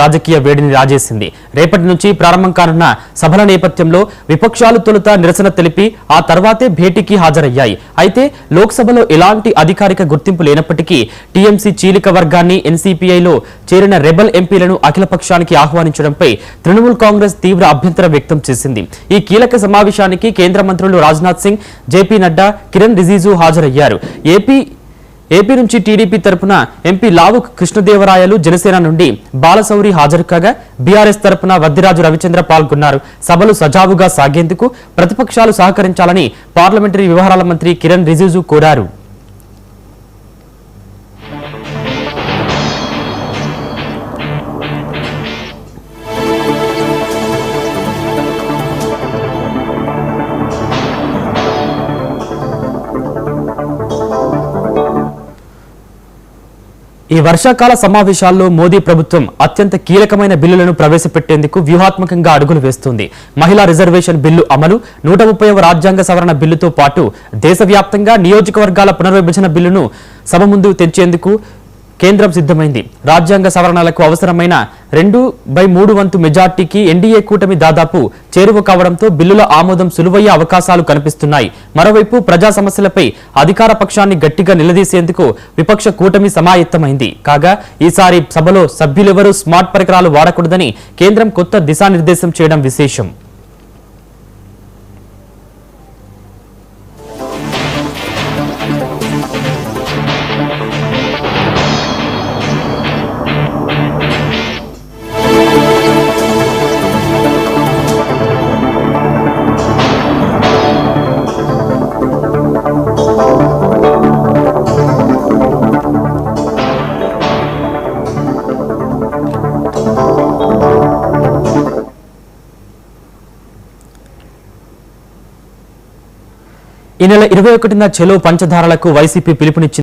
రాజకీయ వేడిని రాజేసింది. రేపటి నుంచి ప్రారంభం కానున్న సభల నేపథ్యంలో విపక్షాలు తొలుత నిరసన తెలిపి ఆ తర్వాతే భేటీకి హాజరయ్యాయి. అయితే లోక్సభలో ఎలాంటి అధికారిక గుర్తింపు లేనప్పటికీ టీఎంసీ చీలిక వర్గాన్ని ఎన్సీపీఐలో చేరిన రెబల్ ఎంపీలను అఖిలపక్షానికి ఆహ్వానించడంపై తృణమూల్ కాంగ్రెస్ తీవ్ర అభ్యంతరం వ్యక్తం చేసింది. ఈ కీలక సమావేశానికి కేంద్ర మంత్రులు రాజ్నాథ్ సింగ్, జేపీ నడ్డా, కిరణ్ రిజిజు హాజరయ్యారు. ఏపీ నుంచి టీడీపీ తరపున ఎంపీ లావు కృష్ణదేవరాయలు, జనసేన నుండి బాలశౌరి హాజరు కాగా బీఆర్ఎస్ తరపున వద్దిరాజు రవిచంద్ర పాల్గొన్నారు. సభలు సజావుగా సాగేందుకు ప్రతిపక్షాలు సహకరించాలని పార్లమెంటరీ వ్యవహారాల మంత్రి కిరణ్ రిజిజు కోరారు. ఈ వర్షాకాల సమావేశాల్లో మోదీ ప్రభుత్వం అత్యంత కీలకమైన బిల్లులను ప్రవేశపెట్టేందుకు వ్యూహాత్మకంగా అడుగులు వేస్తుంది. మహిళా రిజర్వేషన్ బిల్లు అమలు, 130వ రాజ్యాంగ సవరణ బిల్లుతో పాటు దేశవ్యాప్తంగా నియోజకవర్గాల పునర్విభజన బిల్లును సభ ముందు తెచ్చేందుకు కేంద్రం సిద్ధమైంది. రాజ్యాంగ సవరణలకు అవసరమైన 2/3 వంతు మెజార్టీకి ఎన్డీఏ కూటమి దాదాపు చేరువ కావడంతో బిల్లుల ఆమోదం సులువయ్యే అవకాశాలు కనిపిస్తున్నాయి. మరోవైపు ప్రజా సమస్యలపై అధికార పక్షాన్ని గట్టిగా నిలదీసేందుకు విపక్ష కూటమి సమాయత్తమైంది. కాగా ఈసారి సభలో సభ్యులెవరూ స్మార్ట్ పరికరాలు వాడకూడదని కేంద్రం కొత్త దిశానిర్దేశం చేయడం విశేషం. ఈ నెల 21న చెలో పంచదారలకు వైసీపీ పిలుపునిచ్చింది.